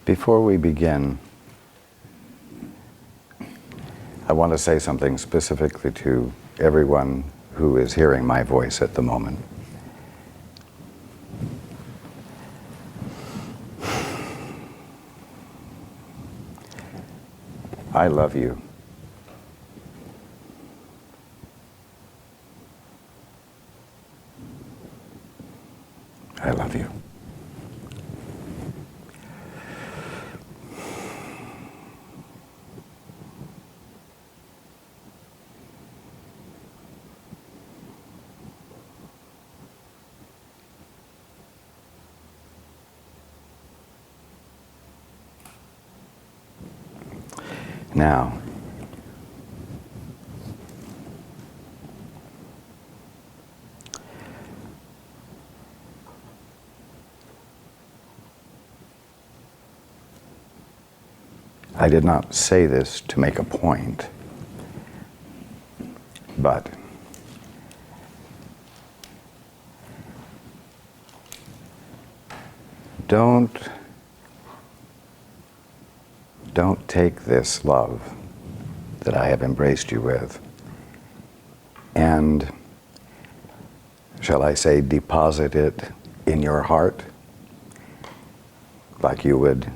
Before we begin, I want to say something specifically to everyone who is hearing my voice at the moment. I love you. I love you. Now, I did not say this to make a point, but don't take this love that I have embraced you with and, shall I say, deposit it in your heart like you would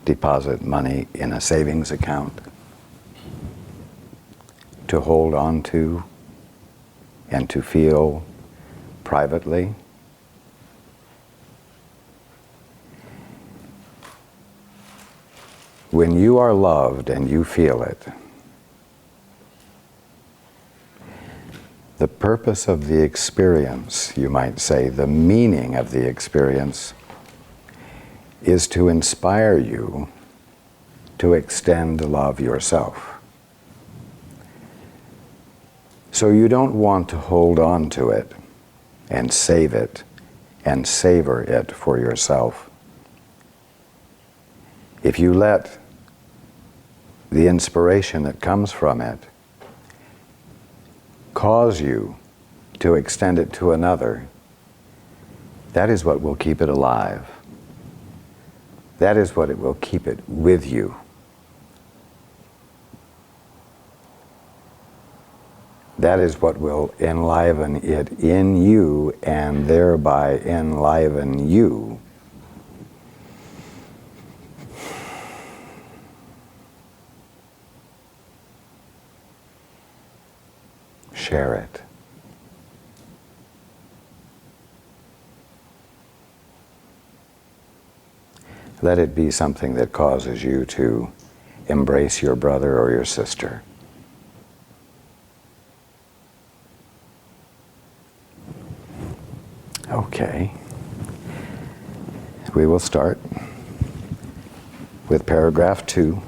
deposit money in a savings account to hold on to and to feel privately. When you are loved and you feel it, the purpose of the experience, you might say, the meaning of the experience, is to inspire you to extend love yourself. So you don't want to hold on to it and save it and savor it for yourself. If you let the inspiration that comes from it cause you to extend it to another, that is what will keep it alive. That is what it will keep it with you. That is what will enliven it in you and thereby enliven you. Share it. Let it be something that causes you to embrace your brother or your sister. Okay. We will start with paragraph 2.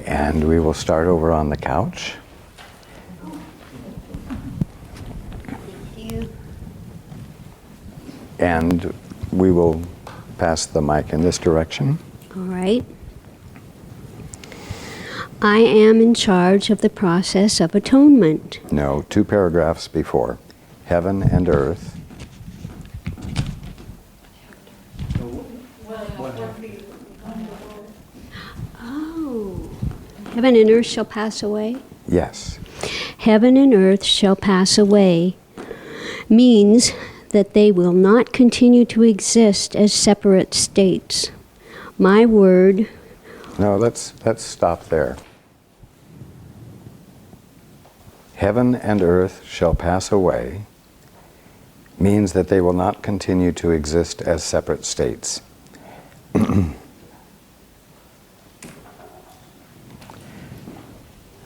And we will start over on the couch. Thank you. And we will pass the mic in this direction. All right. I am in charge of the process of atonement. No, 2 paragraphs before. Heaven and earth. Oh. Heaven and earth shall pass away? Yes. Heaven and earth shall pass away means that they will not continue to exist as separate states. My word. No, let's stop there. Heaven and earth shall pass away means that they will not continue to exist as separate states.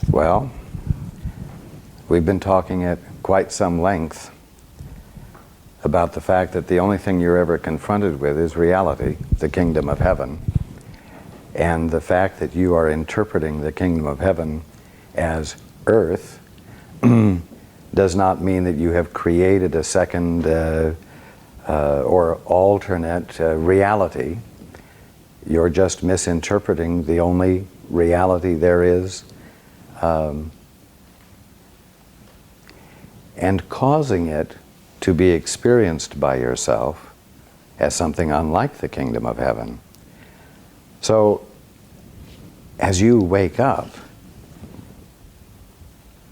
Well, we've been talking at quite some length about the fact that the only thing you're ever confronted with is reality, the kingdom of heaven. And the fact that you are interpreting the kingdom of heaven as earth does not mean that you have created a second or alternate reality. You're just misinterpreting the only reality there is, and causing it to be experienced by yourself as something unlike the kingdom of heaven. So, as you wake up,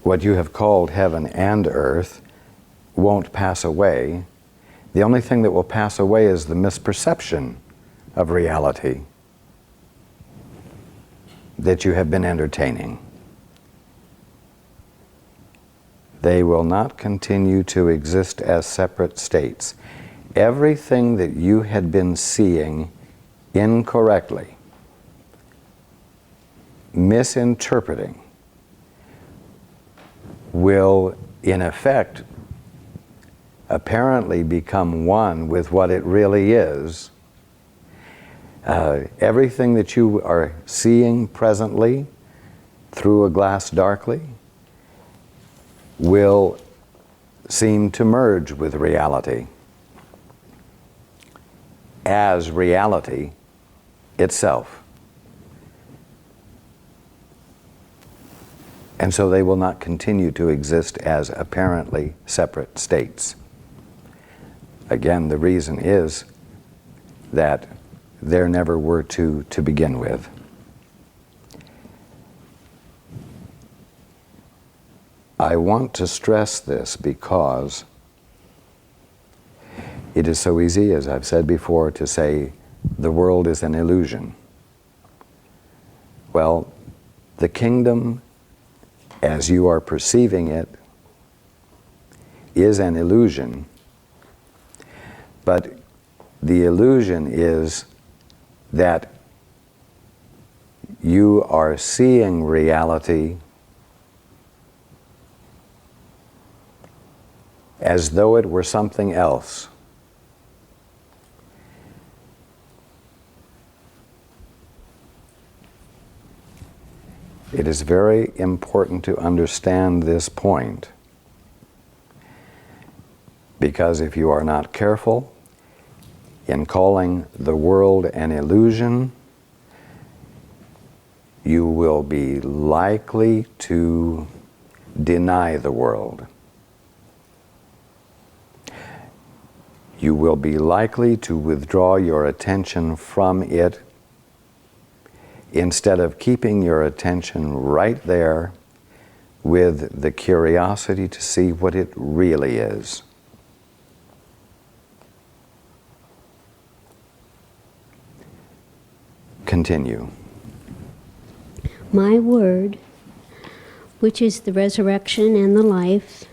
what you have called heaven and earth won't pass away. The only thing that will pass away is the misperception of reality that you have been entertaining. They will not continue to exist as separate states. Everything that you had been seeing incorrectly, misinterpreting, will in effect apparently become one with what it really is. Everything that you are seeing presently through a glass darkly will seem to merge with reality as reality itself. And so they will not continue to exist as apparently separate states. Again, the reason is that there never were two to begin with. I want to stress this because it is so easy, as I've said before, to say the world is an illusion. Well, the kingdom, as you are perceiving it, is an illusion, but the illusion is that you are seeing reality as though it were something else. It is very important to understand this point, because if you are not careful in calling the world an illusion, you will be likely to deny the world. You will be likely to withdraw your attention from it instead of keeping your attention right there with the curiosity to see what it really is. Continue. My word, which is the resurrection and the life,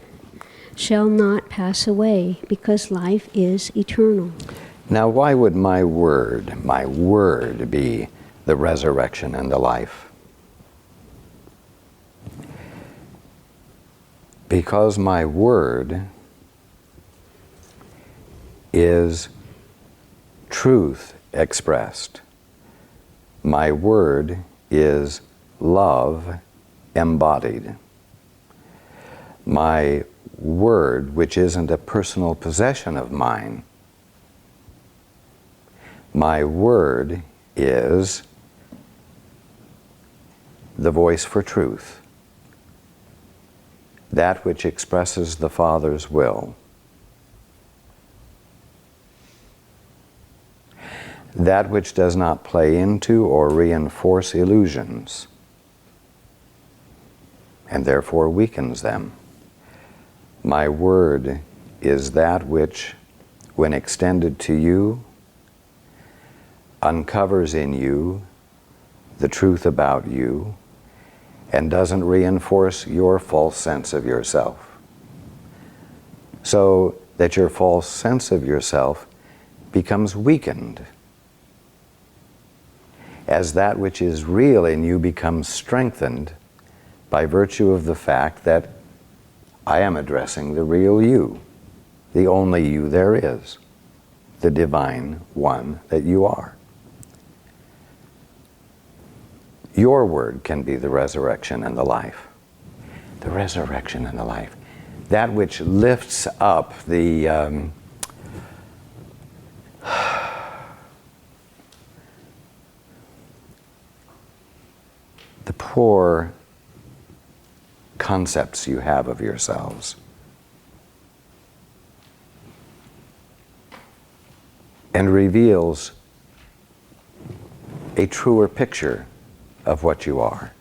shall not pass away, because life is eternal. Now, why would my word be the resurrection and the life? Because my word is truth expressed. My word is love embodied. My word, which isn't a personal possession of mine, my word is the voice for truth, that which expresses the Father's will, that which does not play into or reinforce illusions, and therefore weakens them. My word is that which, when extended to you, uncovers in you the truth about you and doesn't reinforce your false sense of yourself, so that your false sense of yourself becomes weakened as that which is real in you becomes strengthened by virtue of the fact that I am addressing the real you, the only you there is, the divine one that you are. Your word can be the resurrection and the life. The resurrection and the life. That which lifts up the poor concepts you have of yourselves. and reveals a truer picture of what you are.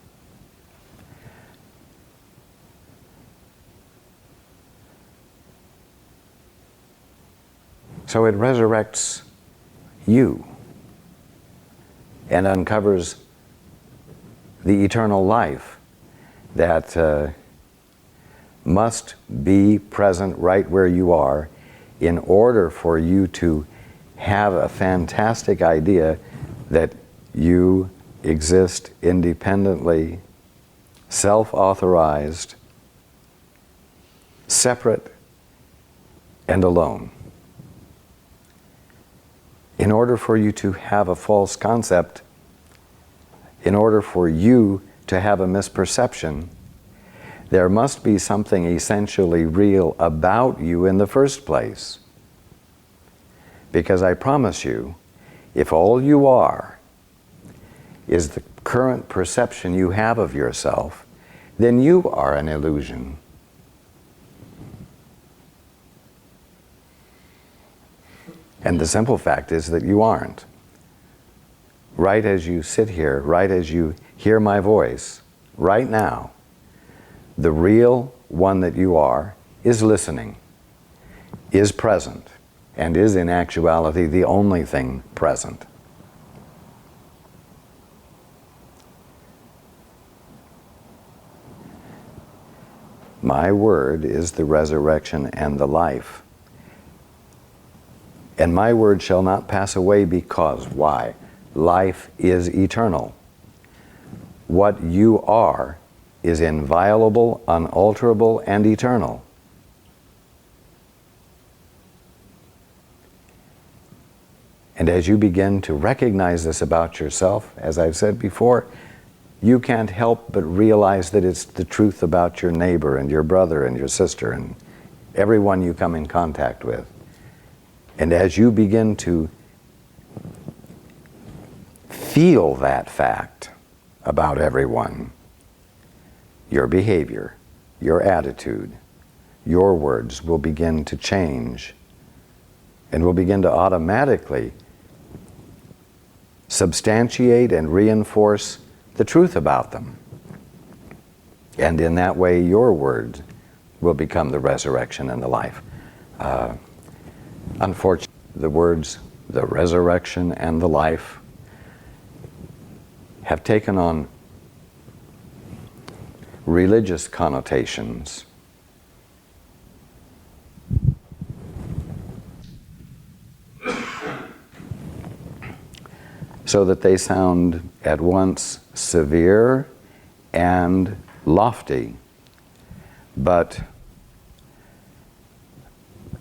So it resurrects you and uncovers the eternal life that must be present right where you are in order for you to have a fantastic idea that you exist independently, self-authorized, separate, and alone. In order for you to have a false concept, in order for you to have a misperception, there must be something essentially real about you in the first place. Because I promise you, if all you are is the current perception you have of yourself, then you are an illusion. And the simple fact is that you aren't. Right as you sit here, right as you hear my voice, right now, the real one that you are is listening, is present, and is in actuality the only thing present. My word is the resurrection and the life. And my word shall not pass away because, why? Life is eternal. What you are is inviolable, unalterable, and eternal. And as you begin to recognize this about yourself, as I've said before, you can't help but realize that it's the truth about your neighbor and your brother and your sister and everyone you come in contact with. And as you begin to feel that fact about everyone, your behavior, your attitude, your words will begin to change and will begin to automatically substantiate and reinforce the truth about them. And in that way, your words will become the resurrection and the life. Unfortunately, the words, the resurrection and the life, have taken on religious connotations. So that they sound at once severe and lofty, but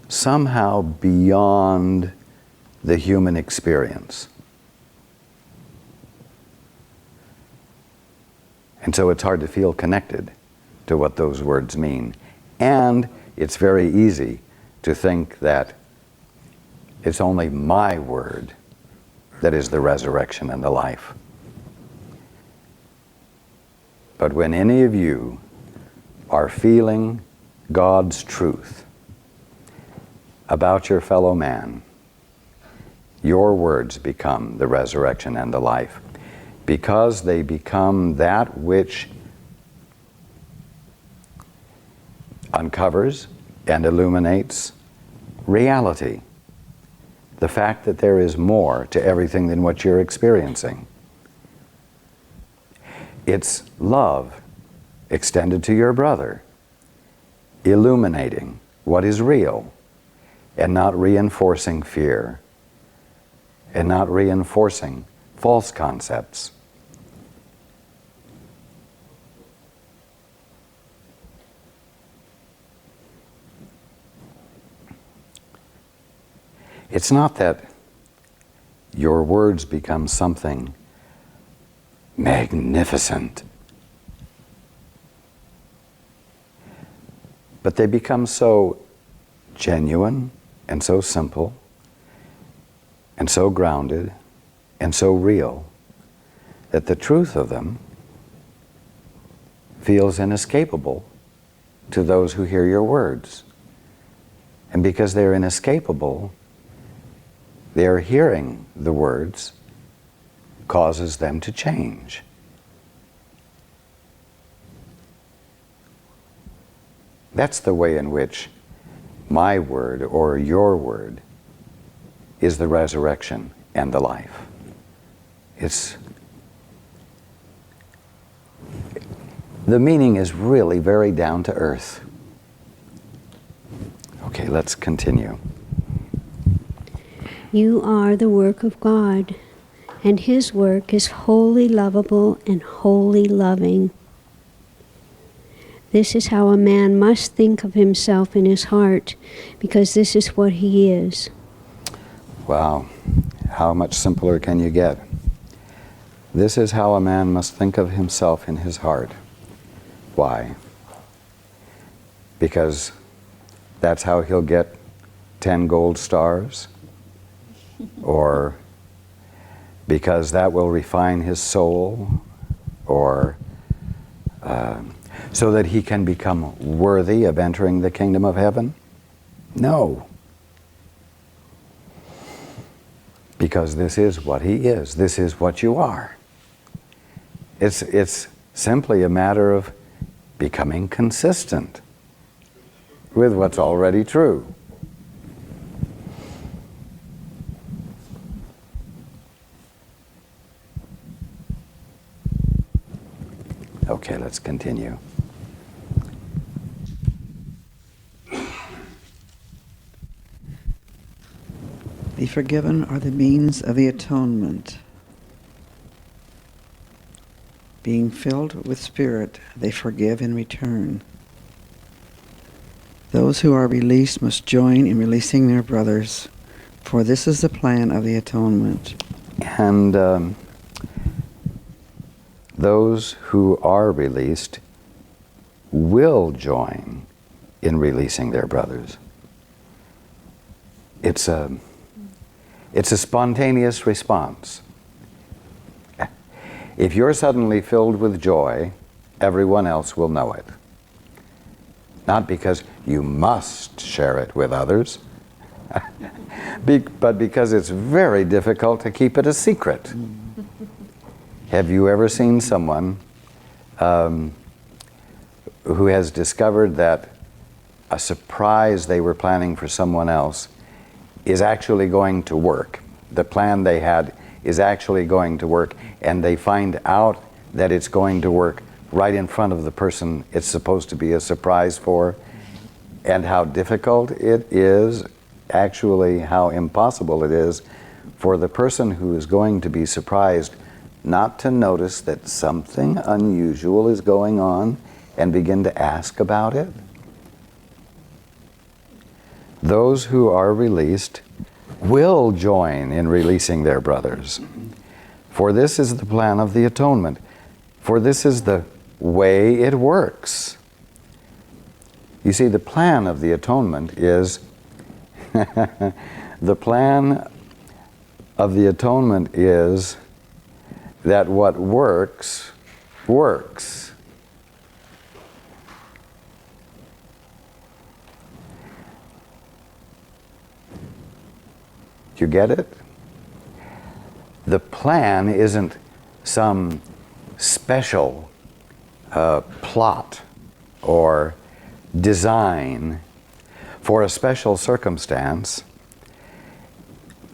somehow beyond the human experience. And so it's hard to feel connected to what those words mean. And it's very easy to think that it's only my word that is the resurrection and the life. But when any of you are feeling God's truth about your fellow man, your words become the resurrection and the life, because they become that which uncovers and illuminates reality. The fact that there is more to everything than what you're experiencing. It's love extended to your brother, illuminating what is real and not reinforcing fear and not reinforcing false concepts. It's not that your words become something magnificent, but they become so genuine and so simple and so grounded and so real that the truth of them feels inescapable to those who hear your words. And because they're inescapable, Their hearing the words causes them to change. That's the way in which my word or your word is the resurrection and the life. The meaning is really very down to earth. Okay, let's continue. You are the work of God, and His work is wholly lovable and wholly loving. This is how a man must think of himself in his heart, because this is what he is. Wow, how much simpler can you get? This is how a man must think of himself in his heart. Why? Because that's how he'll get 10 gold stars? Or because that will refine his soul? Or so that he can become worthy of entering the kingdom of heaven? No. Because this is what he is. This is what you are. It's simply a matter of becoming consistent with what's already true. Okay, let's continue. The forgiven are the means of the atonement. Being filled with Spirit, they forgive in return. Those who are released must join in releasing their brothers, for this is the plan of the atonement. And those who are released will join in releasing their brothers. It's a spontaneous response. If you're suddenly filled with joy, everyone else will know it. Not because you must share it with others, but because it's very difficult to keep it a secret. Have you ever seen someone who has discovered that a surprise they were planning for someone else is actually going to work? The plan they had is actually going to work, and they find out that it's going to work right in front of the person it's supposed to be a surprise for, and how difficult it is, actually how impossible it is for the person who is going to be surprised not to notice that something unusual is going on and begin to ask about it. Those who are released will join in releasing their brothers. For this is the plan of the atonement. For this is the way it works. You see, the plan of the atonement is the plan of the atonement is that what works, works. Do you get it? The plan isn't some special plot or design for a special circumstance.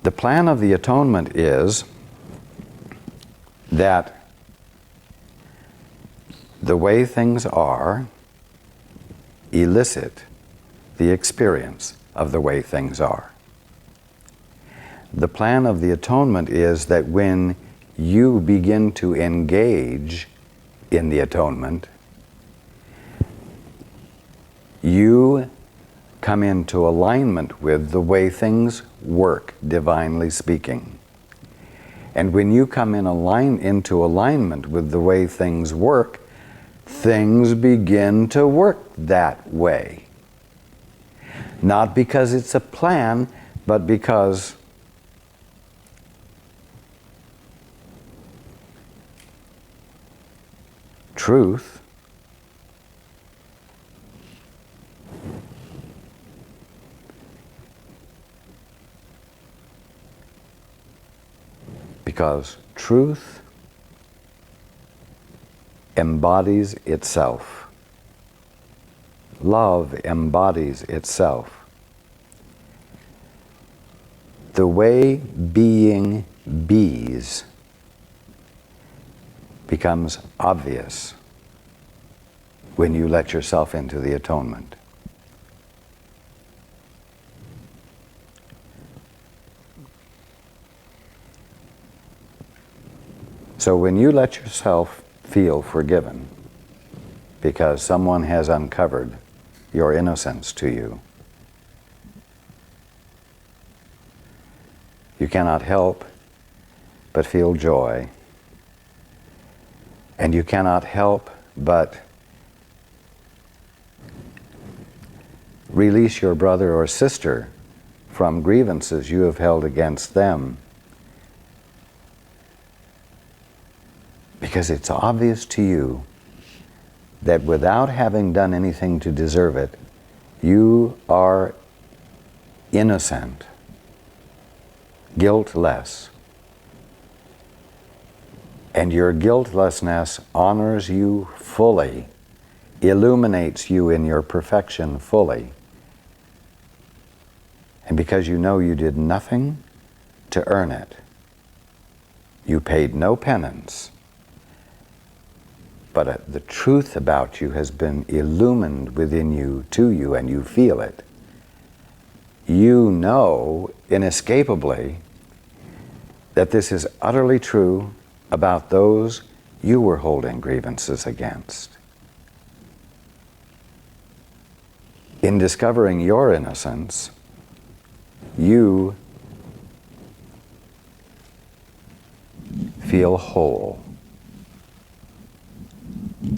The plan of the atonement is that the way things are elicit the experience of the way things are. The plan of the atonement is that when you begin to engage in the atonement, you come into alignment with the way things work, divinely speaking. And when you come into alignment with the way things work, things begin to work that way. Not because it's a plan, but because truth Because truth embodies itself. Love embodies itself. The way being bees becomes obvious when you let yourself into the atonement. So when you let yourself feel forgiven because someone has uncovered your innocence to you, you cannot help but feel joy, and you cannot help but release your brother or sister from grievances you have held against them, because it's obvious to you that without having done anything to deserve it, you are innocent, guiltless. And your guiltlessness honors you fully, illuminates you in your perfection fully. And because you know you did nothing to earn it, you paid no penance, but the truth about you has been illumined within you, to you, and you feel it. You know inescapably that this is utterly true about those you were holding grievances against. In discovering your innocence, you feel whole.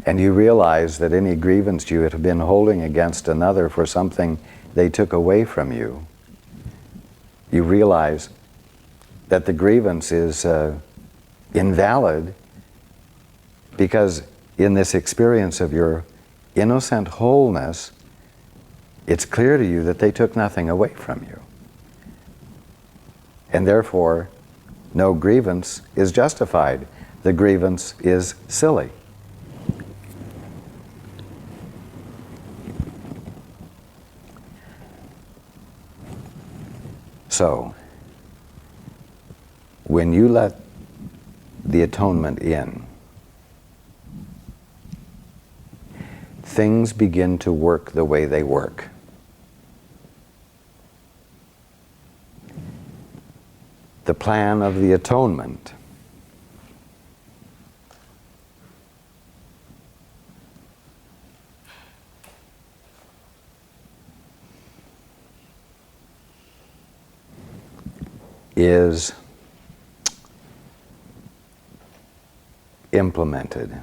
And you realize that any grievance you had been holding against another for something they took away from you, you realize that the grievance is invalid, because in this experience of your innocent wholeness, it's clear to you that they took nothing away from you. And therefore, no grievance is justified. The grievance is silly. So, when you let the atonement in, things begin to work the way they work. The plan of the atonement is implemented.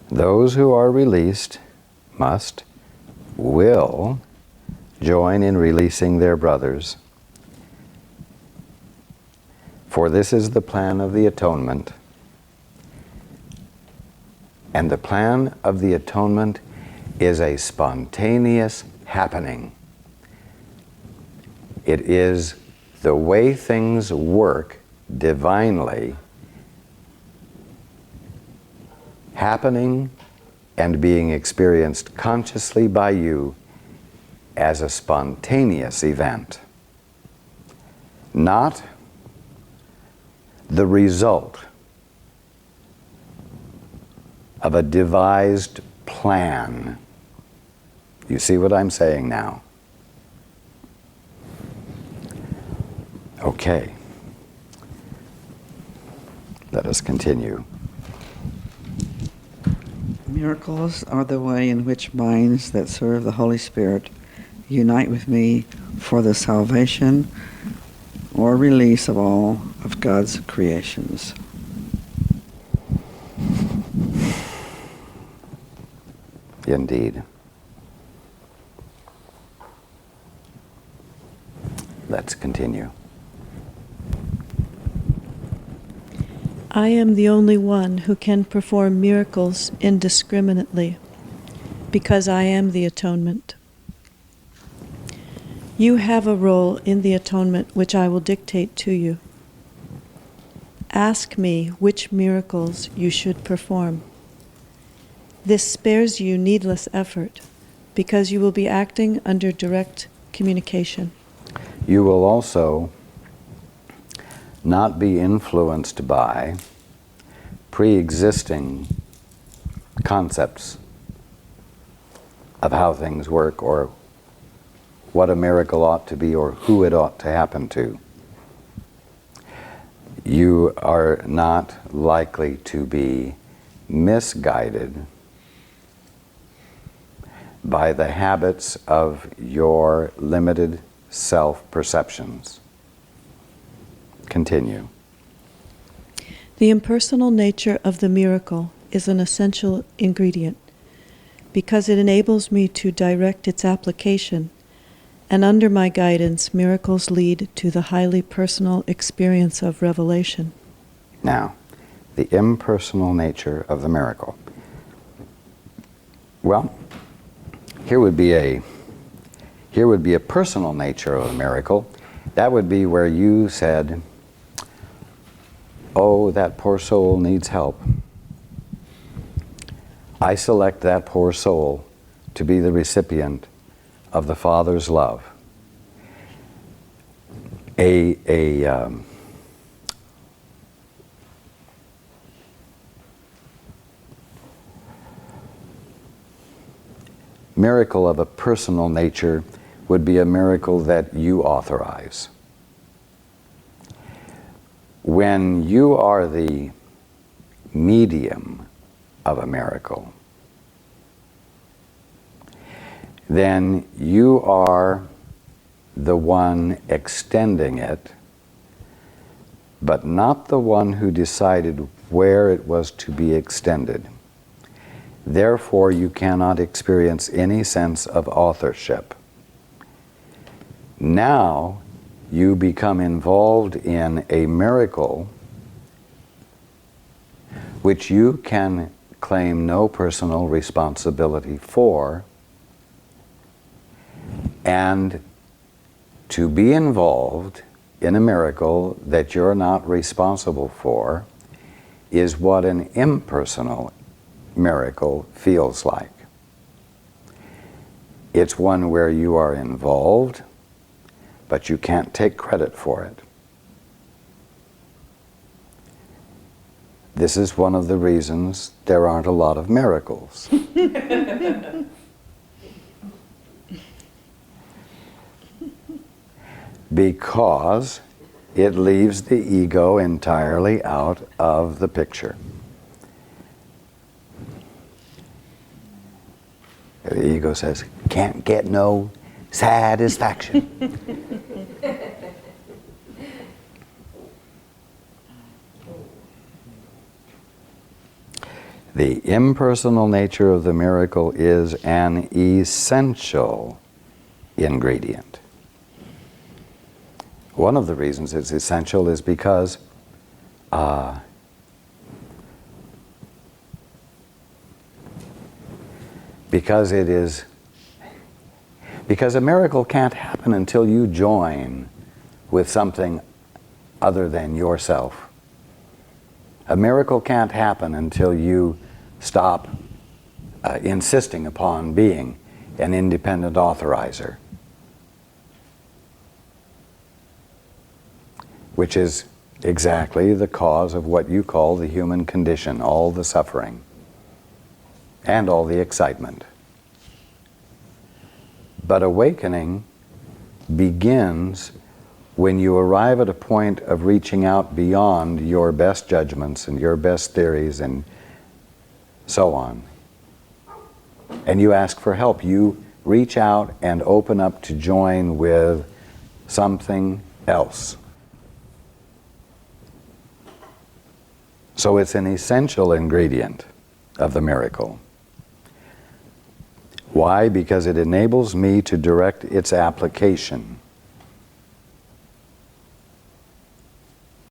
Those who are released will join in releasing their brothers. For this is the plan of the atonement. And the plan of the atonement is a spontaneous happening. It is the way things work divinely, happening and being experienced consciously by you as a spontaneous event, not the result of a devised plan. You see what I'm saying now? Okay. Let us continue. Miracles are the way in which minds that serve the Holy Spirit unite with me for the salvation or release of all of God's creations. Indeed. Let's continue. I am the only one who can perform miracles indiscriminately. because I am the atonement. You have a role in the atonement which I will dictate to you. Ask me which miracles you should perform. This spares you needless effort, because you will be acting under direct communication. You will also not be influenced by pre-existing concepts of how things work or what a miracle ought to be or who it ought to happen to. You are not likely to be misguided by the habits of your limited self-perceptions. Continue. The impersonal nature of the miracle is an essential ingredient because it enables me to direct its application, and under my guidance, miracles lead to the highly personal experience of revelation. Now, the impersonal nature of the miracle. Well, here would be a personal nature of a miracle. That would be where you said, "Oh, that poor soul needs help. I select that poor soul to be the recipient of the Father's love." A miracle of a personal nature would be a miracle that you authorize. When you are the medium of a miracle, then you are the one extending it, but not the one who decided where it was to be extended. Therefore, you cannot experience any sense of authorship. Now, you become involved in a miracle which you can claim no personal responsibility for, and to be involved in a miracle that you're not responsible for is what an impersonal miracle feels like. It's one where you are involved, but you can't take credit for it. This is one of the reasons there aren't a lot of miracles. Because it leaves the ego entirely out of the picture. The ego says, "Can't get no satisfaction." The impersonal nature of the miracle is an essential ingredient. One of the reasons it's essential is because a miracle can't happen until you join with something other than yourself. A miracle can't happen until you stop insisting upon being an independent authorizer, which is exactly the cause of what you call the human condition, all the suffering and all the excitement. But awakening begins when you arrive at a point of reaching out beyond your best judgments and your best theories and so on. And you ask for help. You reach out and open up to join with something else. So it's an essential ingredient of the miracle. Why? Because it enables me to direct its application.